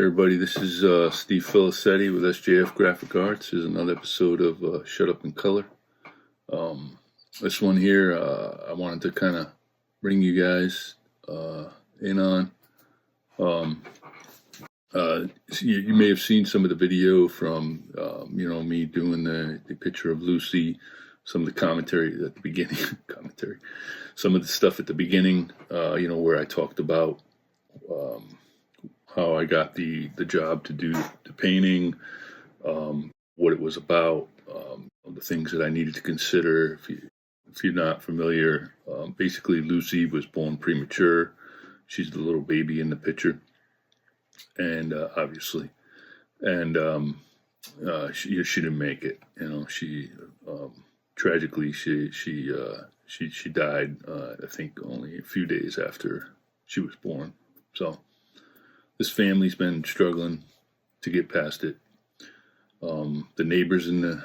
everybody. This is Steve Felicetti with SJF Graphic Arts. This is another episode of Shut Up in Color. This one here, I wanted to kind of bring you guys in on. You may have seen some of the video from, me doing the picture of Lucy, some of the commentary at the beginning, some of the stuff at the beginning, where I talked about how I got the job to do the painting, what it was about, the things that I needed to consider. If you're not familiar, basically Lucy was born premature. She's the little baby in the picture, and obviously, and she didn't make it. She tragically she died. I think only a few days after she was born. So this family's been struggling to get past it. The neighbors in the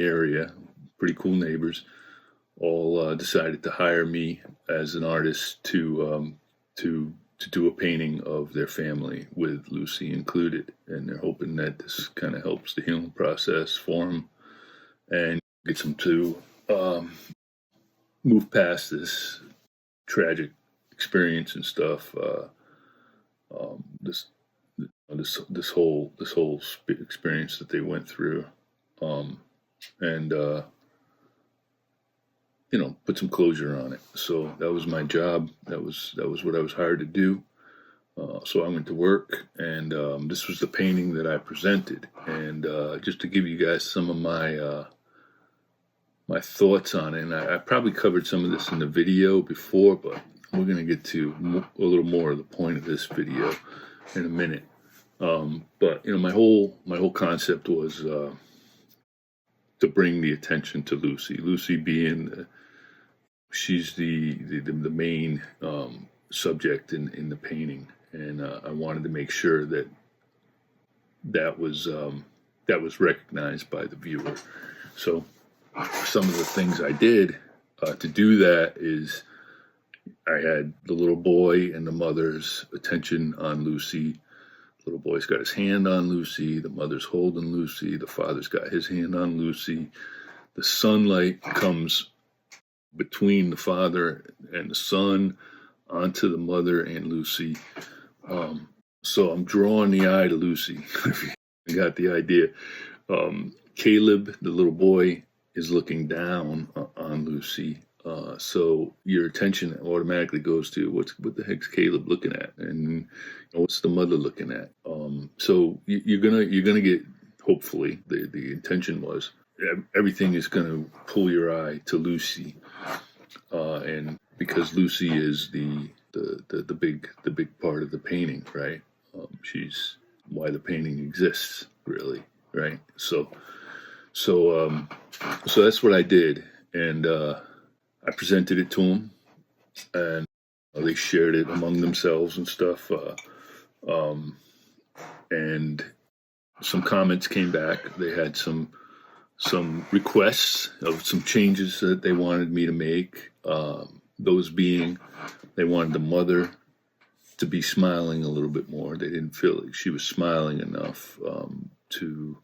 area, pretty cool neighbors, all decided to hire me as an artist to do a painting of their family with Lucy included, and they're hoping that this kind of helps the healing process for them and gets them to move past this tragic experience and stuff. This whole experience that they went through, and put some closure on it. So that was my job. That was what I was hired to do. So I went to work, and this was the painting that I presented. And just to give you guys some of my thoughts on it, and I probably covered some of this in the video before, but we're going to get to a little more of the point of this video in a minute. But my whole concept was to bring the attention to Lucy. Lucy being she's the main subject in the painting, and I wanted to make sure that was recognized by the viewer. So some of the things I did to do that is I had the little boy and the mother's attention on Lucy. The little boy's got his hand on Lucy. The mother's holding Lucy. The father's got his hand on Lucy. The sunlight comes between the father and the son onto the mother and Lucy. So I'm drawing the eye to Lucy, if you got the idea. Caleb, the little boy, is looking down on Lucy. So your attention automatically goes to what the heck's Caleb looking at, and what's the mother looking at. So you're gonna get, hopefully the intention was everything is gonna pull your eye to Lucy, and because Lucy is the big part of the painting, right? She's why the painting exists, really, right? So that's what I did, and I presented it to them, and they shared it among themselves and stuff. And some comments came back. They had some requests of some changes that they wanted me to make. Those being, they wanted the mother to be smiling a little bit more. They didn't feel like she was smiling enough to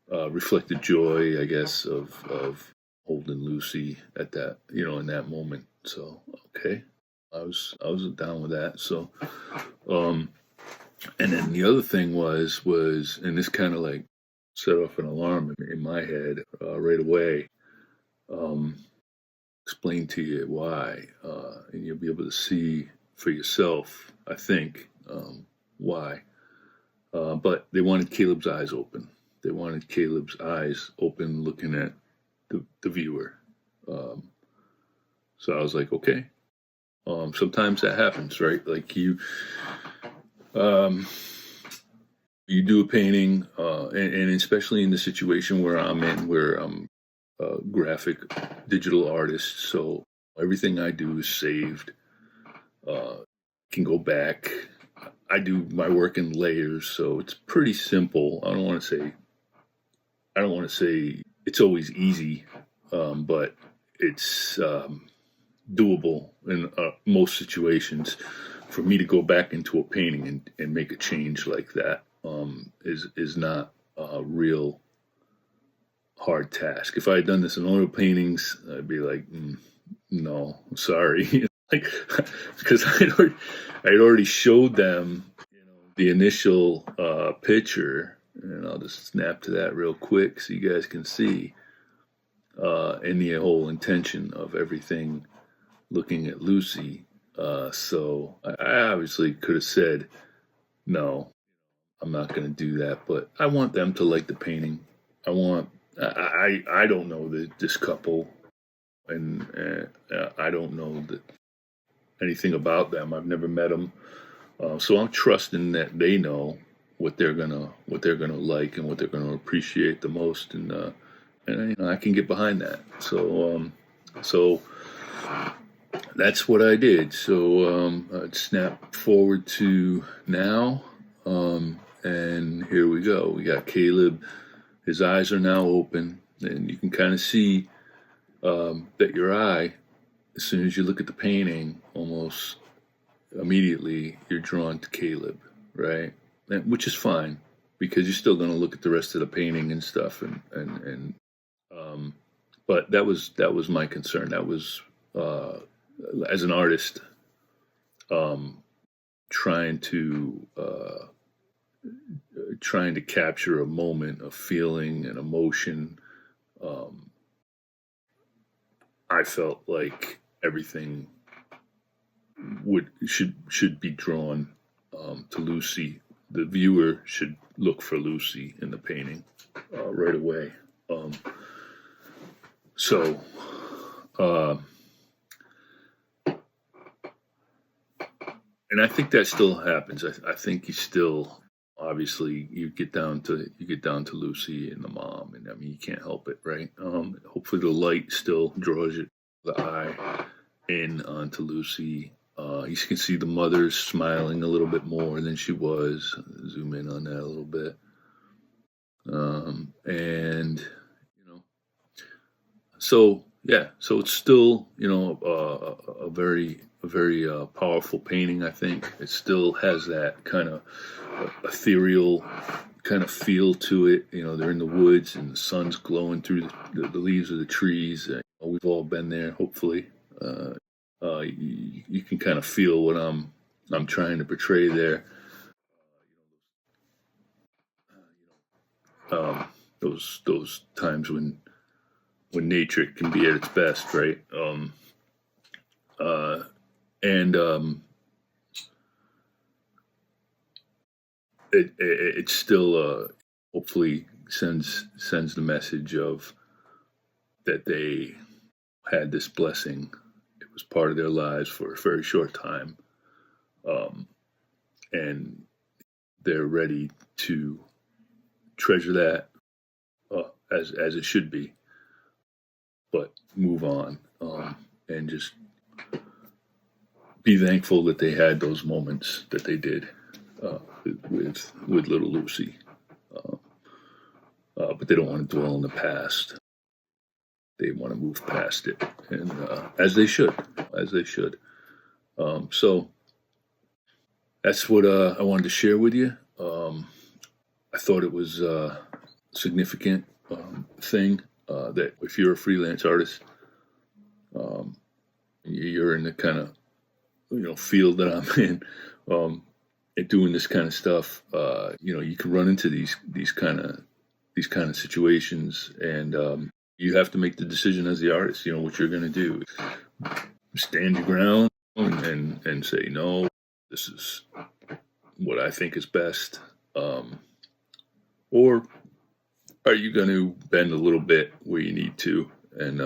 reflect the joy, I guess, of holding Lucy at that, in that moment. So, okay, I was down with that. So, and then the other thing was, and this kind of like set off an alarm in my head right away. Explain to you why, and you'll be able to see for yourself, I think, why. But they wanted Caleb's eyes open. They wanted Caleb's eyes open, looking at the viewer. So I was like, okay. Sometimes that happens, right? Like you do a painting, and especially in the situation where I'm in, where I'm a graphic digital artist, so everything I do is saved. Can go back. I do my work in layers, so it's pretty simple. I don't want to say it's always easy, but it's doable in most situations for me to go back into a painting and make a change like that is not a real hard task. If I had done this in oil paintings, I'd be like, no, I'm sorry, like because I'd already showed them, the initial picture, and I'll just snap to that real quick so you guys can see, and the whole intention of everything looking at Lucy. So I obviously could have said, no, I'm not going to do that, but I want them to like the painting. I don't know this couple, and I don't know anything about them. I've never met them, so I'm trusting that they know what they're gonna like and what they're gonna appreciate the most, and I can get behind that. So that's what I did. So I'd snap forward to now, and here we go. We got Caleb. His eyes are now open, and you can kind of see that your eye, as soon as you look at the painting, almost immediately you're drawn to Caleb, right? Which is fine, because you're still going to look at the rest of the painting and stuff, and but that was my concern. That was as an artist, trying to capture a moment of feeling and emotion. I felt like everything should be drawn to Lucy. The viewer should look for Lucy in the painting right away. So and I think that still happens. I think you still, obviously, you get down to Lucy and the mom, and I mean, you can't help it, right? Hopefully the light still draws the eye in onto Lucy. You can see the mother smiling a little bit more than she was. Zoom in on that a little bit. And so it's still, a very powerful painting. I think it still has that kind of ethereal kind of feel to it. They're in the woods and the sun's glowing through the leaves of the trees. We've all been there, hopefully. You can kind of feel what I'm trying to portray there. Those times when nature can be at its best, right? It still hopefully sends the message of that they had this blessing. It was part of their lives for a very short time, and they're ready to treasure that as it should be, but move on, and just be thankful that they had those moments that they did with little Lucy, but they don't want to dwell in the past. They want to move past it, and as they should. So that's what I wanted to share with you. I thought it was a significant thing that if you're a freelance artist, you're in the kind of field that I'm in, and doing this kind of stuff, you can run into these kind of situations, and you have to make the decision as the artist. What you're going to do: stand your ground and say, no, this is what I think is best, or are you going to bend a little bit where you need to and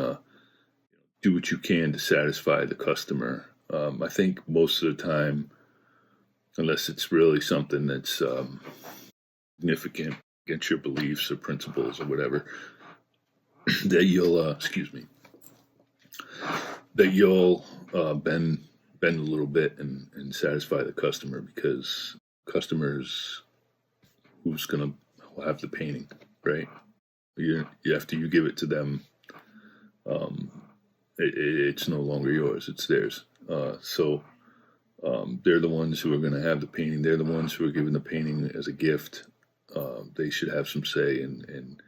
do what you can to satisfy the customer? I think most of the time, unless it's really something that's significant against your beliefs or principles or whatever, that you'll bend a little bit and satisfy the customer, because customers who's going to have the painting, right? After you give it to them, it's no longer yours; it's theirs. So They're the ones who are going to have the painting. They're the ones who are given the painting as a gift. They should have some say in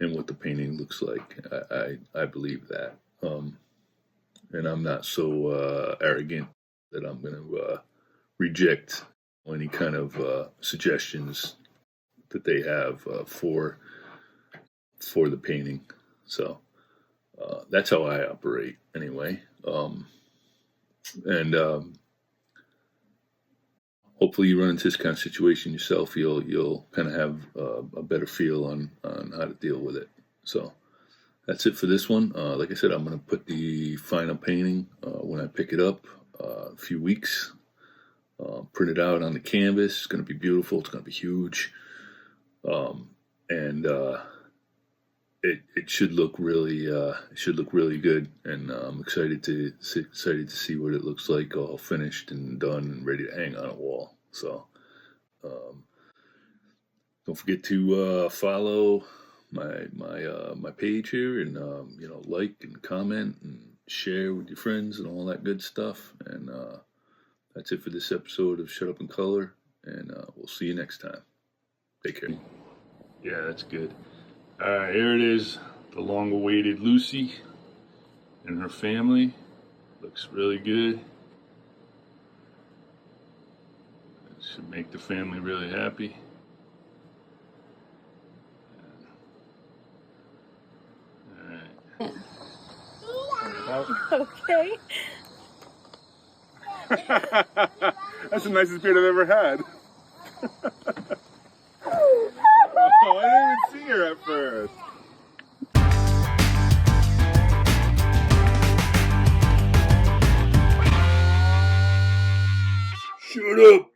what the painting looks like. I believe that. And I'm not so arrogant that I'm going to reject any kind of suggestions that they have for the painting. So that's how I operate anyway. And hopefully you run into this kind of situation yourself. You'll kind of have a better feel on how to deal with it. So that's it for this one. Like I said, I'm going to put the final painting when I pick it up a few weeks. Print it out on the canvas. It's going to be beautiful. It's going to be huge. And it should look really good, and I'm excited to see what it looks like, all finished and done and ready to hang on a wall. So don't forget to follow my page here, and like and comment and share with your friends and all that good stuff. And that's it for this episode of Shut Up and Color, and we'll see you next time. Take care. Yeah, that's good. All right, here it is, the long-awaited Lucy and her family. Looks really good. It should make the family really happy. All right. Okay. That's the nicest beard I've ever had. Oh, I didn't even see her at first. Shut up!